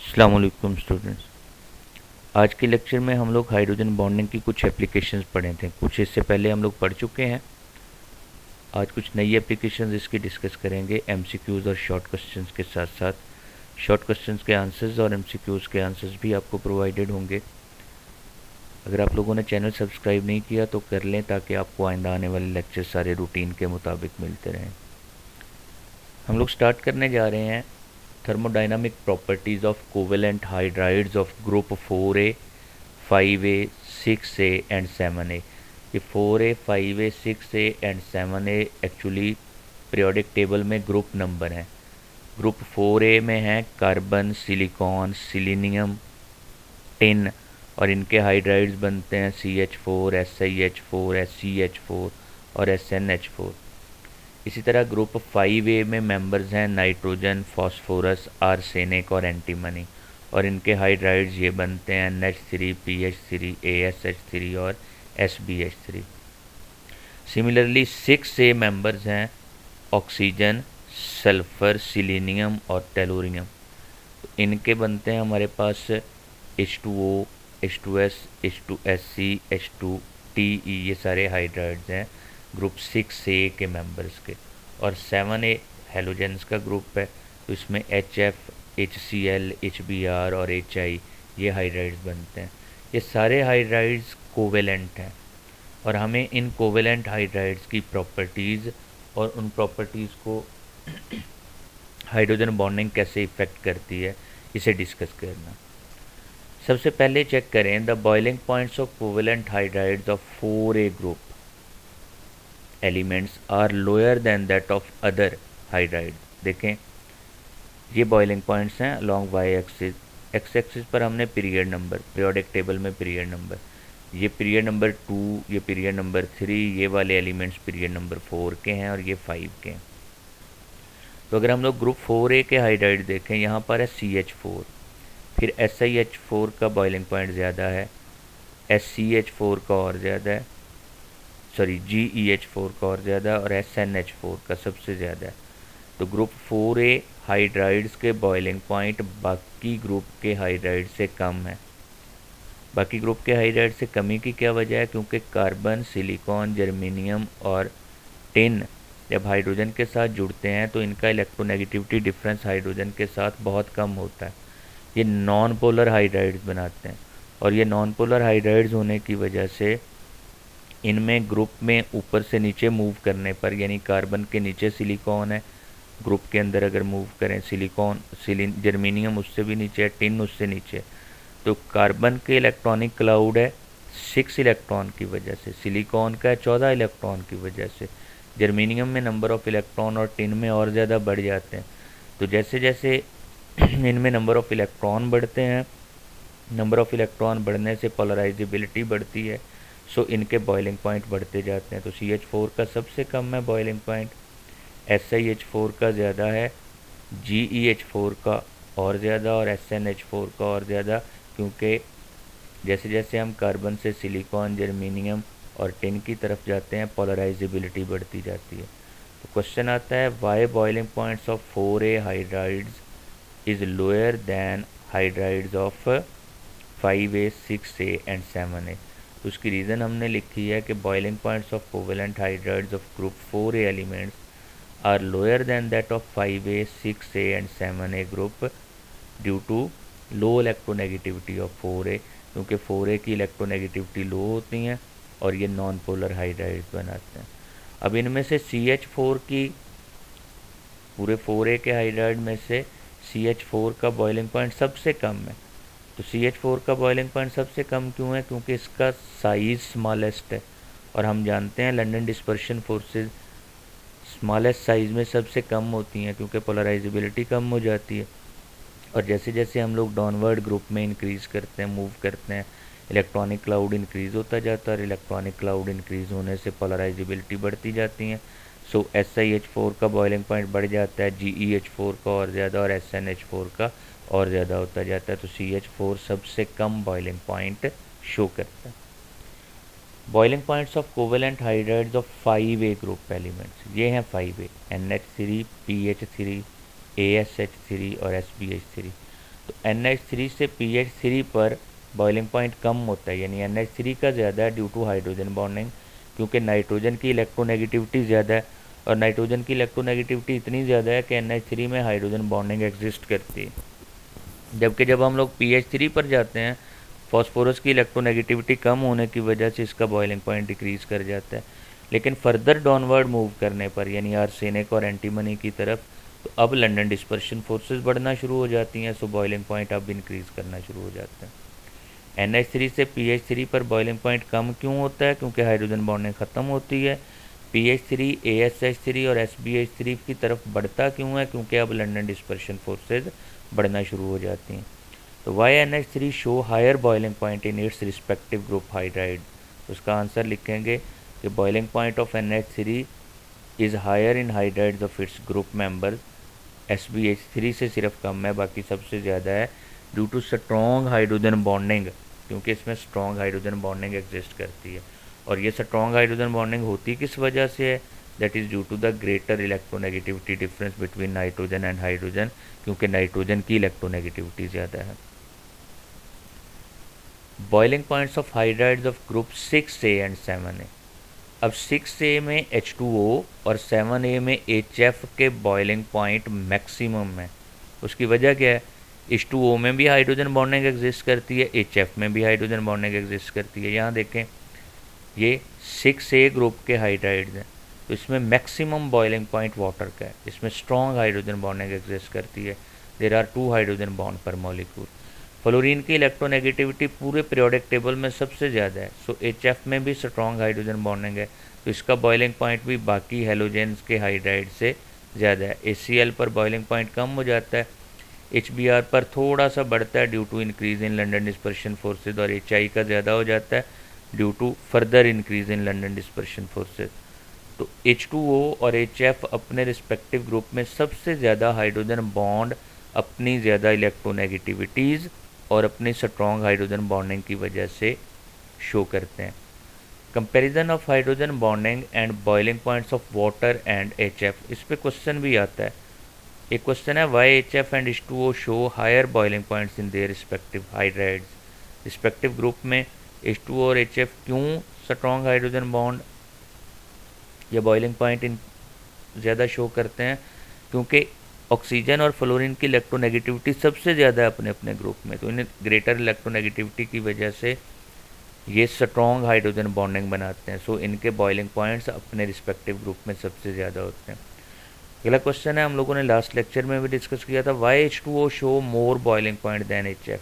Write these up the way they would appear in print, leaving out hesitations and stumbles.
अस्सलाम वालेकुम स्टूडेंट्स। आज के लेक्चर में हम लोग हाइड्रोजन बॉन्डिंग की कुछ एप्लीकेशंस पढ़े थे, कुछ इससे पहले हम लोग पढ़ चुके हैं। आज कुछ नई एप्लीकेशंस इसकी डिस्कस करेंगे एमसीक्यूज़ और शॉर्ट क्वेश्चंस के साथ साथ। शॉर्ट क्वेश्चंस के आंसर्स और एमसीक्यूज़ के आंसर्स भी आपको प्रोवाइडेड होंगे। अगर आप लोगों ने चैनल सब्सक्राइब नहीं किया तो कर लें ताकि आपको आइंदा आने वाले लेक्चर सारे रूटीन के मुताबिक मिलते रहें। हम लोग स्टार्ट करने जा रहे हैं thermodynamic properties of covalent hydrides of group 4A 5A 6A and 7A। ये 4A 5A 6A and 7A actually periodic table में ग्रुप नंबर हैं। ग्रुप 4A में है कार्बन, सिलिकॉन, सिलीनियम, टिन और इनके हाइड्राइड्स बनते हैं CH4, SiH4, SCH4 और SnH4। इसी तरह ग्रुप 5A में मेंबर्स हैं नाइट्रोजन, फास्फोरस, आर्सेनिक और एंटीमनी और इनके हाइड्राइड्स ये बनते हैं NH3, PH3, ASH3 और SbH3। सिमिलरली 6A मेंबर्स हैं ऑक्सीजन, सल्फर, सिलीनियम और टेलुरियम। तो इनके बनते हैं हमारे पास H2O, H2S, H2SC, H2TE, ये सारे हाइड्राइड्स हैं ग्रुप 6A के मेंबर्स के। और 7A हेलोजेंस का ग्रुप है, तो इसमें HF, HCl, HBr और HI ये हाइड्राइड्स बनते हैं। ये सारे हाइड्राइड्स कोवेलेंट हैं और हमें इन कोवेलेंट हाइड्राइड्स की प्रॉपर्टीज़ और उन प्रॉपर्टीज़ को हाइड्रोजन बॉन्डिंग कैसे इफ़ेक्ट करती है इसे डिस्कस करना। सबसे पहले चेक करें the boiling points of covalent hydrides of 4A group elements are lower than that of other hydride. देखें ये बॉइलिंग पॉइंट्स हैं along Y axis. X axis पर हमने पीरियड नंबर, पीरियोडिक टेबल में पीरियड नंबर, ये period number 2, ये period number 3, ये वाले एलिमेंट्स पीरियड नंबर 4 के हैं और ये 5 के हैं। तो अगर हम लोग ग्रुप 4A के हाइड्राइड देखें, यहाँ पर है CH4, फिर SiH4 का बॉइलिंग पॉइंट ज़्यादा है, SCH4 का और ज़्यादा है, सॉरी GeH4 का और ज़्यादा और SnH4 का सबसे ज़्यादा है। तो ग्रुप 4A हाइड्राइड्स के बॉइलिंग पॉइंट बाकी ग्रुप के हाइड्राइड से कम है। बाकी ग्रुप के हाइड्राइड से कमी की क्या वजह है? क्योंकि कार्बन, सिलिकॉन, जर्मेनियम और टिन जब हाइड्रोजन के साथ जुड़ते हैं तो इनका इलेक्ट्रोनेगेटिविटी डिफरेंस हाइड्रोजन के साथ बहुत कम होता है। ये नॉन पोलर हाइड्राइड्स बनाते हैं और ये नॉन पोलर हाइड्राइड्स होने की वजह से इनमें ग्रुप में ऊपर से नीचे मूव करने पर, यानी कार्बन के नीचे सिलिकॉन है, ग्रुप के अंदर अगर मूव करें सिलिकॉन, जर्मेनियम उससे भी नीचे है, टिन उससे नीचे, तो कार्बन के इलेक्ट्रॉनिक क्लाउड है 6 इलेक्ट्रॉन की वजह से, सिलिकॉन का है 14 इलेक्ट्रॉन की वजह से, जर्मेनियम में नंबर ऑफ़ इलेक्ट्रॉन और टिन में और ज़्यादा बढ़ जाते हैं। तो जैसे जैसे इनमें नंबर ऑफ़ इलेक्ट्रॉन बढ़ते हैं, नंबर ऑफ़ इलेक्ट्रॉन बढ़ने से पोलराइजेबिलिटी बढ़ती है, सो इनके बॉइलिंग पॉइंट बढ़ते जाते हैं। तो CH4 का सबसे कम है बॉइलिंग पॉइंट, SiH4 का ज़्यादा है, GeH4 का और ज़्यादा और SnH4 का और ज़्यादा, क्योंकि जैसे जैसे हम कार्बन से सिलिकॉन, जर्मेनियम और टिन की तरफ जाते हैं पोलराइजेबिलिटी बढ़ती जाती है। तो क्वेश्चन आता है why boiling points of 4A hydrides is lower than hydrides of 5A 6A and 7A। तो उसकी रीज़न हमने लिखी है कि boiling points of covalent hydrides of group 4A elements are lower than that of 5A 6A and 7A group due to low electronegativity of 4A, क्योंकि 4A की electronegativity लो होती हैं और ये नॉन पोलर हाइड्राइड्स बनाते हैं। अब इनमें से CH4 की, पूरे 4A के हाइड्राइड में से CH4 का बॉइलिंग पॉइंट सबसे कम है। तो CH4 का बॉइलिंग पॉइंट सबसे कम क्यों है? क्योंकि इसका साइज़ स्मॉलेस्ट है और हम जानते हैं London dispersion forces smallest size में सबसे कम होती हैं क्योंकि पोलराइजेबिलिटी कम हो जाती है। और जैसे जैसे हम लोग डाउनवर्ड ग्रुप में इंक्रीज़ करते हैं, मूव करते हैं, इलेक्ट्रॉनिक क्लाउड इंक्रीज़ होता जाता है और इलेक्ट्रॉनिक क्लाउड इंक्रीज़ होने से पोलराइजेबिलिटी बढ़ती जाती है। सो SiH4 का बॉइलिंग पॉइंट बढ़ जाता है, GeH4 का और ज़्यादा और SnH4 का और ज़्यादा होता जाता है। तो CH4 सबसे कम बॉइलिंग पॉइंट शो करता है। Boiling points of covalent hydrides of 5A group elements, ये हैं 5A, NH3, PH3, ASH3 और SbH3। तो NH3 से PH3 पर बॉइलिंग पॉइंट कम होता है, यानी NH3 का ज़्यादा है ड्यू टू हाइड्रोजन बॉन्डिंग, क्योंकि नाइट्रोजन की इलेक्ट्रोनेगेटिविटी ज़्यादा है, और नाइट्रोजन की इलेक्ट्रोनेगेटिविटी इतनी ज़्यादा है कि NH3 में हाइड्रोजन बॉन्डिंग एग्जिस्ट करती है। जबकि जब हम लोग PH3 पर जाते हैं, फॉस्फोरस की इलेक्ट्रोनेगेटिविटी कम होने की वजह से इसका बॉइलिंग पॉइंट डिक्रीज़ कर जाता है। लेकिन फर्दर डाउनवर्ड मूव करने पर, यानी आर्सेनिक और एंटीमनी की तरफ, तो अब लंदन डिस्पर्शन फोर्सेस बढ़ना शुरू हो जाती हैं, सो बॉइलिंग पॉइंट अब इंक्रीज़ करना शुरू हो जाता है। NH3 से PH3 पर बॉइलिंग पॉइंट कम क्यों होता है? क्योंकि हाइड्रोजन बॉन्डिंग ख़त्म होती है। PH3 ASH3 और SBH3 की तरफ बढ़ता क्यों है? क्योंकि अब लंदन डिस्पर्शन फोर्सेज बढ़ना शुरू हो जाती हैं। तो why NH3 show higher boiling point in its respective group hydride? तो उसका आंसर लिखेंगे कि boiling point of NH3 is higher in hydrides of its group members. SBH3 से सिर्फ कम है, बाकी सबसे ज़्यादा है due to strong hydrogen bonding, क्योंकि इसमें स्ट्रॉन्ग हाइड्रोजन बॉन्डिंग एग्जिस्ट करती है। और ये स्ट्रॉन्ग हाइड्रोजन बॉन्डिंग होती किस वजह से है? That is due to the greater electronegativity difference between nitrogen and hydrogen, क्योंकि नाइट्रोजन की इलेक्ट्रोनेगेटिविटी ज़्यादा है। Boiling points of hydrides of group 6A and 7A। अब 6A में H2O और 7A में HF के बॉइलिंग पॉइंट मैक्सिमम है। उसकी वजह क्या है? H2O में भी हाइड्रोजन बॉन्डिंग एग्जिस्ट करती है, HF में भी हाइड्रोजन बॉन्डिंग एग्जिस्ट करती है। यहाँ देखें, ये 6A ग्रुप के हाइड्राइड्स हैं, तो इसमें मैक्सिमम बॉइलिंग पॉइंट वाटर का है, इसमें स्ट्रॉन्ग हाइड्रोजन बॉन्डिंग एग्जिस्ट करती है। देर आर 2 हाइड्रोजन बॉन्ड पर मॉलिक्यूल। फ्लोरीन की इलेक्ट्रोनेगेटिविटी पूरे पीरियोडिक टेबल में सबसे ज़्यादा है, सो HF में भी स्ट्रॉन्ग हाइड्रोजन बॉन्डिंग है, तो इसका बॉइलिंग पॉइंट भी बाकी हेलोजेंस के हाइड्राइड से ज़्यादा है। HCl पर बॉइलिंग पॉइंट कम हो जाता है, HBr पर थोड़ा सा बढ़ता है due to increase in London dispersion forces, और HI का ज़्यादा हो जाता है due to further increase in London dispersion forces. तो H2O और HF अपने रिस्पेक्टिव ग्रुप में सबसे ज़्यादा हाइड्रोजन बॉन्ड अपनी ज़्यादा इलेक्ट्रोनेगेटिविटीज़ और अपनी स्ट्रॉन्ग हाइड्रोजन बॉन्डिंग की वजह से शो करते हैं। Comparison of hydrogen bonding and boiling points of water and HF, इस पे क्वेश्चन भी आता है। एक क्वेश्चन है, why HF and H2O show higher boiling points in their respective hydrides. Respective group में H2O और HF क्यों स्ट्रॉन्ग हाइड्रोजन बॉन्ड या बॉइलिंग पॉइंट इन ज़्यादा शो करते हैं? क्योंकि ऑक्सीजन और फ्लोरीन की इलेक्ट्रोनेगेटिविटी सबसे ज़्यादा है अपने अपने ग्रुप में, तो इन्हें ग्रेटर इलेक्ट्रोनेगेटिविटी की वजह से ये स्ट्रॉन्ग हाइड्रोजन बॉन्डिंग बनाते हैं, सो इनके बॉइलिंग पॉइंट्स अपने रिस्पेक्टिव ग्रुप में सबसे ज़्यादा होते हैं। अगला क्वेश्चन है, हम लोगों ने लास्ट लेक्चर में भी डिस्कस किया था, why H2O show more boiling point than HF?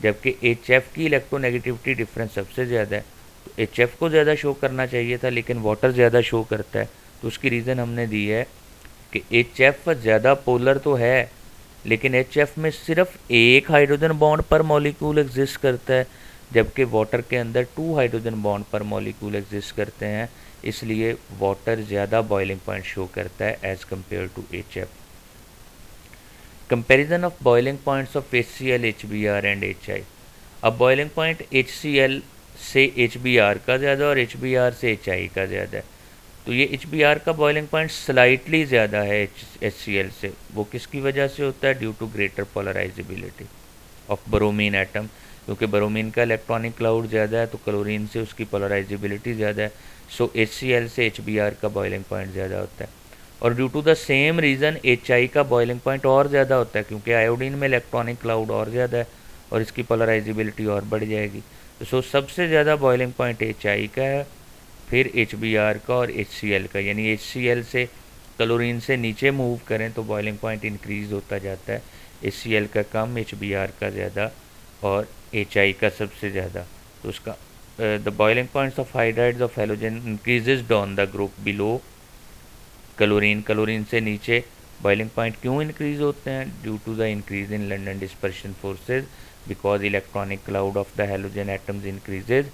जबकि HF की इलेक्ट्रोनेगेटिविटी डिफरेंस सबसे ज़्यादा है, तो HF को ज़्यादा शो करना चाहिए था, लेकिन वाटर ज़्यादा शो करता है। तो उसकी रीज़न हमने दी है कि HF ज़्यादा पोलर तो है, लेकिन HF में सिर्फ एक हाइड्रोजन बॉन्ड पर मॉलिक्यूल एग्जिस्ट करता है, जबकि वाटर के अंदर 2 हाइड्रोजन बॉन्ड पर मॉलिक्यूल एग्जिस्ट करते हैं, इसलिए वाटर ज़्यादा बॉइलिंग पॉइंट शो करता है as compare to HF। Comparison of boiling points of HCl, HBr and HI। अब बॉइलिंग पॉइंट HCl से HBr का ज़्यादा और HBr से HI का ज़्यादा है, तो ये HBr का बॉइलिंग पॉइंट स्लाइटली ज़्यादा है HCl से। वो किसकी वजह से होता है? Due to greater polarizability of bromine atom, क्योंकि ब्रोमीन का इलेक्ट्रॉनिक क्लाउड ज़्यादा है, तो क्लोरीन से उसकी पोलराइजेबिलिटी ज़्यादा है, सो HCl से HBr का बॉइलिंग पॉइंट ज़्यादा होता है। और due to the same reason HI का बॉइलिंग पॉइंट और ज़्यादा होता है, क्योंकि आयोडीन में इलेक्ट्रॉनिक क्लाउड और ज़्यादा है और इसकी पोलराइजेबिलिटी और बढ़ जाएगी। तो सो सबसे ज़्यादा बॉइलिंग पॉइंट HI का है, फिर HBr का और HCl का, यानी HCl से क्लोरीन से नीचे मूव करें तो बॉइलिंग पॉइंट इंक्रीज़ होता जाता है, HCl का कम, HBr का ज़्यादा और HI का सबसे ज़्यादा। तो उसका the boiling points of hydrides of halogen increases on the group below chlorine. Chlorine से नीचे बॉइलिंग पॉइंट क्यों इंक्रीज होते हैं? Due to the increase in London dispersion forces, because electronic cloud of the halogen atoms increases,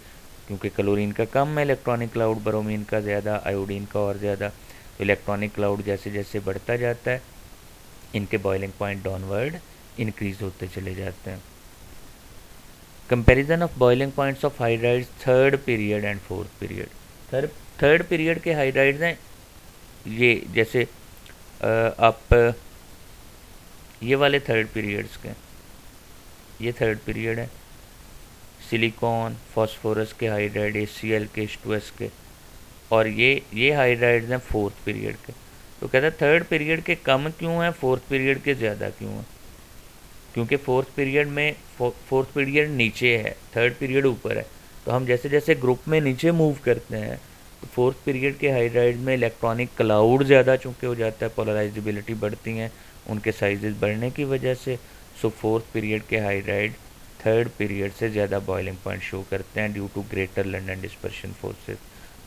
क्योंकि chlorine का कम है electronic cloud, bromine का ज़्यादा, आयोडीन का और ज़्यादा। तो इलेक्ट्रॉनिक क्लाउड जैसे जैसे बढ़ता जाता है, इनके बॉइलिंग पॉइंट डाउनवर्ड इंक्रीज होते चले जाते हैं। Comparison of boiling points of hydrides third period and fourth period. Third period के हाइड्राइड्स हैं ये, जैसे आप ये वाले थर्ड पीरियड्स के, ये थर्ड पीरियड है। सिलिकॉन, फास्फोरस के हाइड्राइड, HCl के, H2S के, और ये हाइड्राइड्स हैं फोर्थ पीरियड के। तो कहता है थर्ड पीरियड के कम क्यों हैं, फोर्थ पीरियड के ज़्यादा क्यों हैं? क्योंकि फोर्थ पीरियड नीचे है, थर्ड पीरियड ऊपर है। तो हम जैसे जैसे ग्रुप में नीचे मूव करते हैं तो फोर्थ पीरियड के हाइड्राइड में इलेक्ट्रॉनिक क्लाउड ज़्यादा चूँकि हो जाता है, पोलराइजेबिलिटी बढ़ती हैं उनके साइजेस बढ़ने की वजह से। सो फोर्थ पीरियड के हाइड्राइड थर्ड पीरियड से ज़्यादा बॉइलिंग पॉइंट शो करते हैं due to greater London dispersion forces.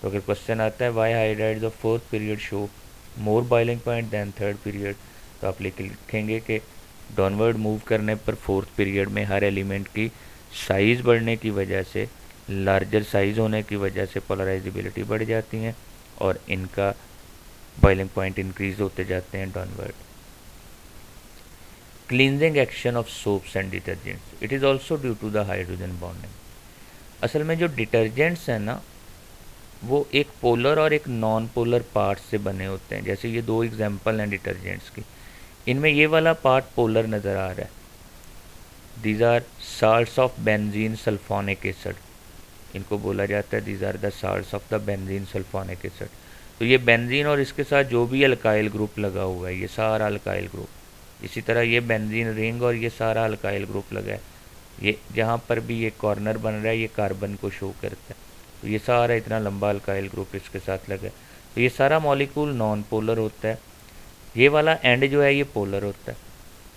तो अगर क्वेश्चन आता है why hydrides of fourth period show more boiling point than third period, तो आप लिखेंगे कि डाउनवर्ड मूव करने पर फोर्थ पीरियड में हर एलिमेंट की साइज़ बढ़ने की वजह से, लार्जर साइज़ होने की वजह से पोलराइजेबिलिटी बढ़ जाती हैं और इनका बॉइलिंग पॉइंट इंक्रीज होते जाते हैं downward. Cleansing action of soaps and detergents, it is also due to the hydrogen bonding. असल में जो डिटर्जेंट्स हैं ना वो एक पोलर और एक नॉन पोलर पार्ट से बने होते हैं। जैसे ये दो एग्जांपल हैं डिटर्जेंट्स की, इनमें ये वाला पार्ट पोलर नज़र आ रहा है। These are salts of benzene sulphonic acid, इनको बोला जाता है these are the salts of the benzene sulphonic acid. तो ये बेंजीन और इसके साथ जो भी अल्काइल ग्रुप लगा हुआ है ये सारा अल्काइल ग्रुप, इसी तरह ये बेंजीन रिंग और ये सारा अल्काइल ग्रुप लगा है। ये जहाँ पर भी ये कॉर्नर बन रहा है ये कार्बन को शो करता है। तो ये सारा इतना लंबा अल्काइल ग्रुप इसके साथ लगा है। तो ये सारा मॉलिक्यूल नॉन पोलर होता है, ये वाला एंड जो है ये पोलर होता है।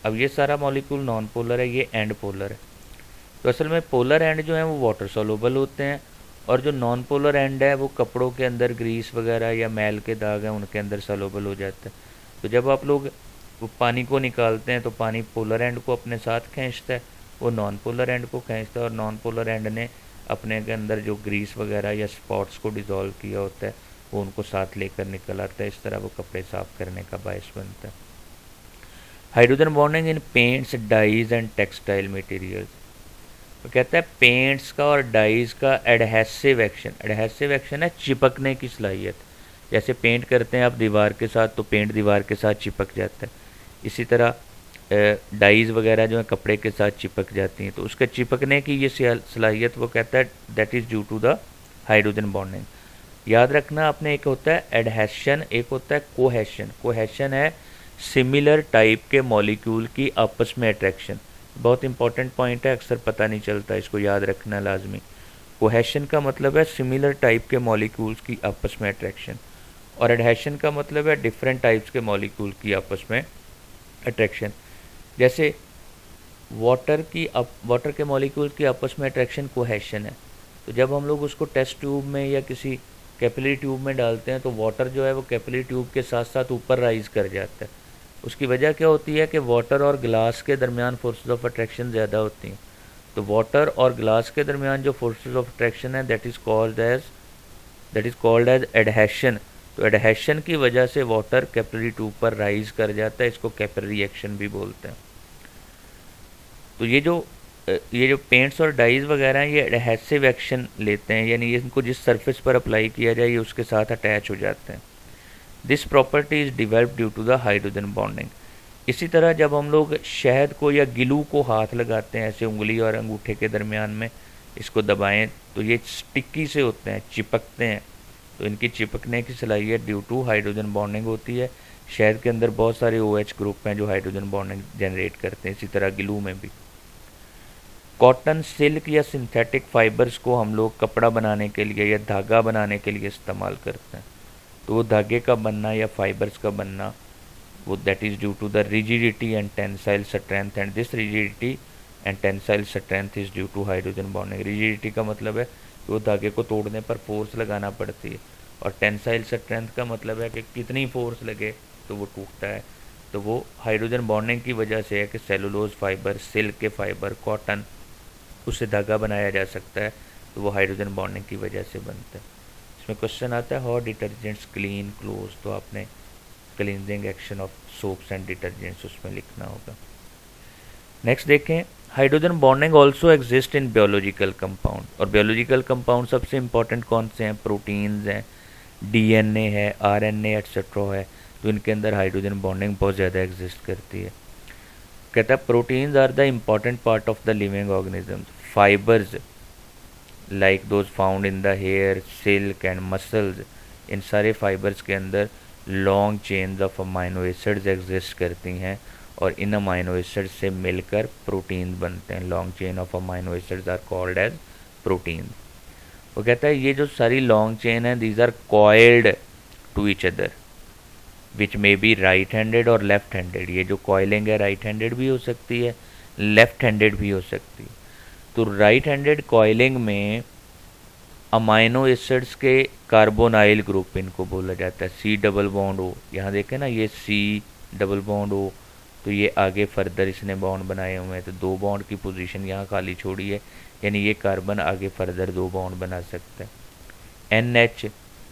अब ये सारा मॉलिक्यूल नॉन पोलर है, ये एंड पोलर है। तो असल में पोलर एंड जो है वो वाटर सोलुबल होते हैं और जो नॉन पोलर एंड है वो कपड़ों के अंदर ग्रीस वगैरह या मैल के दाग हैं उनके अंदर सोलुबल हो जाता है। तो जब आप लोग वो पानी को निकालते हैं तो पानी पोलर एंड को अपने साथ खींचता है, वो नॉन पोलर एंड को खींचता है और नॉन पोलर एंड ने अपने के अंदर जो ग्रीस वगैरह या स्पॉट्स को डिज़ोल्व किया होता है वो उनको साथ लेकर निकल आता है। इस तरह वो कपड़े साफ करने का बायस बनता है। Hydrogen bonding in paints, dyes and textile materials, तो कहता है पेंट्स का और डाइज का एडहेसिव एक्शन, एडहेसिव एक्शन है चिपकने की सलाहियत। जैसे पेंट करते हैं आप दीवार के साथ तो पेंट दीवार के साथ चिपक जाता है, इसी तरह डाइज वगैरह जो है कपड़े के साथ चिपक जाती हैं। तो उसके चिपकने की ये सलाहियत वो कहता है that is due to the hydrogen bonding. याद रखना आपने, एक होता है एडहेशन, एक होता है कोहेशन। कोहेशन है सिमिलर टाइप के मॉलिक्यूल की आपस में अट्रैक्शन। बहुत इंपॉर्टेंट पॉइंट है, अक्सर पता नहीं चलता, इसको याद रखना लाजमी। कोहेशन का मतलब है सिमिलर टाइप के मॉलिक्यूल्स की आपस में अट्रैक्शन और एडहेशन का मतलब है डिफरेंट टाइप्स के मॉलिक्यूल की आपस में अट्रैक्शन। जैसे वाटर के मॉलिक्यूल्स की आपस में अट्रैक्शन कोहेशन है। तो जब हम लोग उसको टेस्ट ट्यूब में या किसी कैपिलरी ट्यूब में डालते हैं तो वाटर जो है वो कैपिलरी ट्यूब के साथ साथ ऊपर राइज कर जाता है। उसकी वजह क्या होती है कि वाटर और ग्लास के दरमियान फोर्सेस ऑफ अट्रैक्शन ज़्यादा होती हैं। तो वाटर और ग्लास के दरमियान जो फोर्सेस ऑफ अट्रैक्शन है that is called as adhesion. तो एडहेशन की वजह से वाटर कैपिलरी ट्यूब पर राइज कर जाता है, इसको कैपिलरी एक्शन भी बोलते हैं। तो ये जो पेंट्स और डाइज वगैरह हैं ये एडहेसिव एक्शन लेते हैं, यानी इनको जिस सरफेस पर अप्लाई किया जाए ये उसके साथ अटैच हो जाते हैं। This property is develop due to the hydrogen bonding. इसी तरह जब हम लोग शहद को या गिलू को हाथ लगाते हैं ऐसे उंगली और अंगूठे के दरमियान में, इसको दबाएं तो ये स्टिकी से होते हैं, चिपकते हैं। तो इनकी चिपकने की सलाहियत ड्यू टू हाइड्रोजन बॉन्डिंग होती है। शहद के अंदर बहुत सारे OH ग्रुप हैं जो हाइड्रोजन बॉन्डिंग जनरेट करते हैं, इसी तरह गिलू में भी। कॉटन, सिल्क या सिंथेटिक फाइबर्स को हम लोग कपड़ा बनाने के लिए या धागा बनाने के लिए इस्तेमाल करते हैं। तो वो धागे का बनना या फाइबर्स का बनना वो that is due to the rigidity and tensile strength, and this rigidity and tensile strength is due to hydrogen bonding. Rigidity का मतलब है कि वो धागे को तोड़ने पर फोर्स लगाना पड़ती है, और टेंसाइल स्ट्रेंथ का मतलब है कि कितनी फोर्स लगे तो वो टूटता है। तो वो हाइड्रोजन बॉन्डिंग की वजह से है कि सेलुलोज फाइबर, सिल्क के फाइबर, कॉटन, उससे धागा बनाया जा सकता है। तो वो हाइड्रोजन बॉन्डिंग की वजह से बनता है। इसमें क्वेश्चन आता है हाउ डिटर्जेंट्स क्लीन क्लोथ्स, तो आपने cleansing action of soaps and detergents उसमें लिखना होगा। नेक्स्ट देखें, hydrogen bonding also exist in biological compound. और बायोलॉजिकल कंपाउंड सबसे इंपॉर्टेंट कौन से हैं? प्रोटीन्स हैं, DNA है, RNA एट्सेट्रा है। तो इनके अंदर हाइड्रोजन बॉन्डिंग बहुत ज़्यादा एग्जिस्ट करती है। कहता है proteins are the important part of the living organisms, fibres like those found in the hair, silk and muscles, इन सारे फाइबर्स के अंदर long chains of amino acids exist करती हैं और इन अमाइनो एसिड्स से मिलकर प्रोटीन्स बनते हैं। Long chain of amino acids are called as protein. वो कहता है ये जो सारी लॉन्ग चेन है these are coiled to each other which may be right handed और लेफ्ट हैंडेड। ये जो कॉइलिंग है राइट हैंडेड भी हो सकती है, लेफ्ट हैंडेड भी हो सकती है। तो राइट हैंडेड कॉइलिंग में अमाइनो एसिड्स के कार्बोनाइल ग्रुप इनको बोला जाता है, सी डबल बॉन्ड ओ। यहाँ देखें ना ये सी डबल बॉन्ड ओ, तो ये आगे फर्दर इसने बॉन्ड बनाए हुए हैं, तो 2 बॉन्ड की पोजीशन यहाँ खाली छोड़ी है, यानी ये कार्बन आगे फर्दर 2 बॉन्ड बना सकता है। एन एच,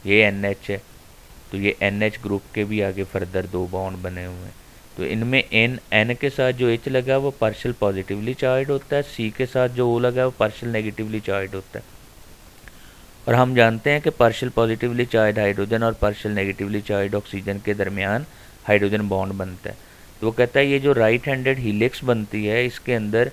ये एन एच है, तो ये एन एच ग्रुप के भी आगे फर्दर 2 बॉन्ड बने हुए हैं। तो इनमें एन के साथ जो एच लगा है वो पार्शियल पॉजिटिवली चार्ज होता है, सी के साथ जो ओ लगा है वो पार्शियल नेगेटिवली चार्ज होता है। और हम जानते हैं कि पार्शियल पॉजिटिवली चार्ज हाइड्रोजन और पार्शियल नेगेटिवली चार्ज ऑक्सीजन के दरमियान हाइड्रोजन बॉन्ड बनता है। तो वो कहता है ये जो राइट हैंडेड हीलिक्स बनती है इसके अंदर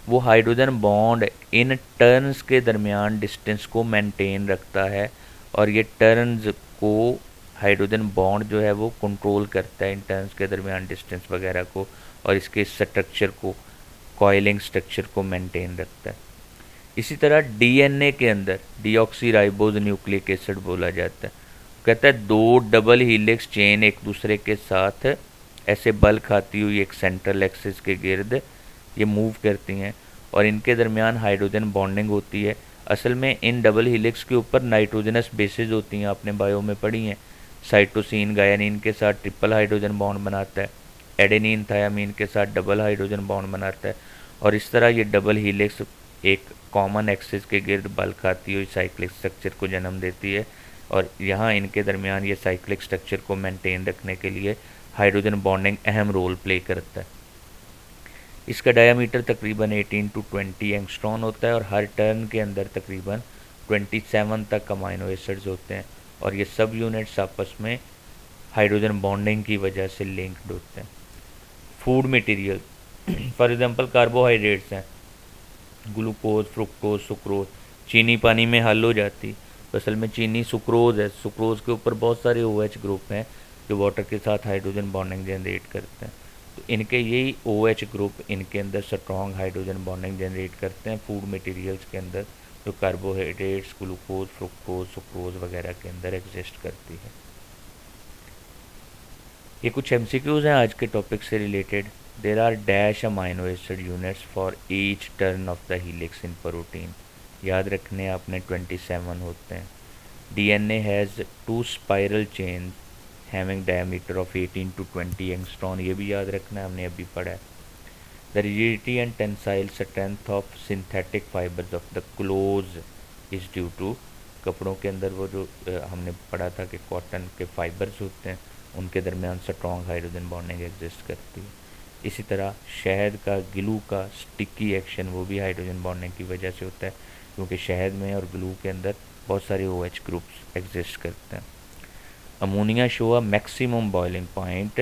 वो हाइड्रोजन बॉन्ड इन टर्न्स के दरमियान डिस्टेंस को मेंटेन रखता है, और ये टर्न्स को हाइड्रोजन बॉन्ड जो है वो कंट्रोल करता है इन टर्न्स के दरमियान डिस्टेंस वगैरह को, और इसके स्ट्रक्चर को, कॉइलिंग स्ट्रक्चर को मेंटेन रखता है। इसी तरह डीएनए के अंदर डीऑक्सी राइबोज न्यूक्लिक एसिड बोला जाता है। कहता है 2 डबल हीलिक्स चेन एक दूसरे के साथ ऐसे बल खाती हुई एक सेंट्रल एक्सिस के गिर्द ये मूव करती हैं और इनके दरमियान हाइड्रोजन बॉन्डिंग होती है। असल में इन डबल हीलिक्स के ऊपर नाइट्रोजनस बेसेस होती हैं, आपने बायो में पढ़ी हैं। साइटोसिन गायनिन के साथ ट्रिपल हाइड्रोजन बॉन्ड बनाता है, एडेनिन थायामीन के साथ डबल हाइड्रोजन बॉन्ड बनाता है, और इस तरह ये डबल हीलिक्स एक कॉमन एक्सिस के गिर्द बल खाती हुई साइक्लिक स्ट्रक्चर को जन्म देती है, और यहाँ इनके दरमियान ये साइक्लिक स्ट्रक्चर को मेंटेन रखने के लिए हाइड्रोजन बॉन्डिंग अहम रोल प्ले करता है। इसका डायामीटर तकरीबन 18 to 20 एंगस्ट्रॉन होता है और हर टर्न के अंदर तकरीबन 27 तक अमाइनो एसिड्स होते हैं, और ये सब यूनिट्स आपस में हाइड्रोजन बॉन्डिंग की वजह से लिंक्ड होते हैं। Food material for example carbohydrates हैं, ग्लूकोज, फ्रुक्टोज, सुक्रोज। चीनी पानी में हल हो जाती, तो असल में चीनी सुक्रोज है। सुक्रोज के ऊपर बहुत सारे OH ग्रुप हैं जो वाटर के साथ हाइड्रोजन बॉन्डिंग जनरेट करते हैं। तो इनके यही OH ग्रुप इनके अंदर स्ट्रॉन्ग हाइड्रोजन बॉन्डिंग जनरेट करते हैं फूड मटेरियल्स के अंदर, जो कार्बोहाइड्रेट्स, ग्लूकोज, फ्रुक्टोज, सुक्रोज वगैरह के अंदर एग्जिस्ट करती है। ये कुछ MCQs हैं आज के टॉपिक से related. There are dash amino acid units for each turn of the helix in protein. याद रखने आपने 27 होते हैं। DNA has 2 spiral chain having diameter of 18 to 20 angstrom. ये भी याद रखना है, हमने अभी पढ़ा है। The rigidity and tensile strength of synthetic fibres of the clothes is due to, कपड़ों के अंदर वो जो हमने पढ़ा था कि कॉटन के फाइबर्स होते हैं उनके दरमियान स्ट्रॉन्ग हाइड्रोजन बॉन्डिंग एग्जिस्ट करती है। इसी तरह शहद का, ग्लू का स्टिकी एक्शन वो भी हाइड्रोजन बॉन्डिंग की वजह से होता है, क्योंकि शहद में और ग्लू के अंदर बहुत सारे OH ग्रुप्स एग्जिस्ट करते हैं। Ammonia show a maximum boiling point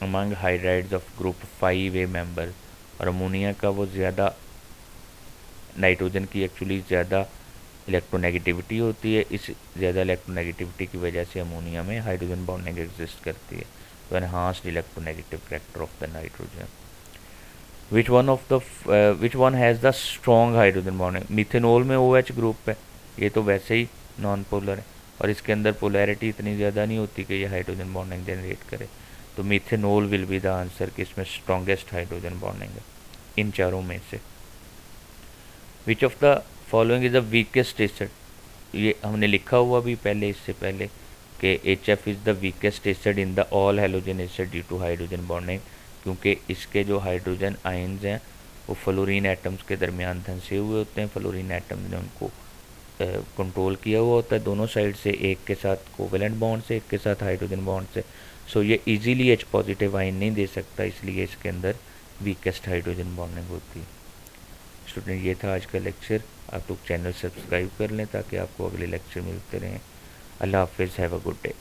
among hydrides of group 5A member, और अमोनिया का वो ज़्यादा, नाइट्रोजन की एक्चुअली ज़्यादा इलेक्ट्रोनेगेटिविटी होती है, इस ज़्यादा इलेक्ट्रोनेगेटिविटी की वजह से अमोनिया में हाइड्रोजन बॉन्डिंग एग्जिस्ट करती है। तो enhanced electronegative character of the nitrogen. Which one has the strong hydrogen bonding? Methanol में OH ग्रुप है, ये तो वैसे ही नॉन पोलर है और इसके अंदर पोलैरिटी इतनी ज़्यादा नहीं होती कि ये हाइड्रोजन बॉन्डिंग जनरेट करे। तो methanol will be the answer कि इसमें स्ट्रॉन्गेस्ट हाइड्रोजन बॉन्डिंग है इन चारों में से। Which of the following is the weakest acid? ये हमने लिखा हुआ भी पहले, इससे पहले, कि HF is the weakest acid in the all halogen acid due to hydrogen bonding, क्योंकि इसके जो हाइड्रोजन आयन्स हैं वो फ्लोरीन एटम्स के दरमियान धंसे हुए होते हैं। फ्लोरीन एटम्स ने उनको कंट्रोल किया हुआ होता है दोनों साइड से, एक के साथ कोवेलेंट बॉन्ड से, एक के साथ हाइड्रोजन बॉन्ड से। सो ये इजीली H पॉजिटिव आयन नहीं दे सकता, इसलिए इसके अंदर वीकेस्ट हाइड्रोजन बॉन्डिंग होती है। स्टूडेंट, ये था आज का लेक्चर। आप लोग चैनल सब्सक्राइब कर लें ताकि आपको अगले लेक्चर मिलते रहें। अल्लाह हाफिज़, हैव अ गुड डे।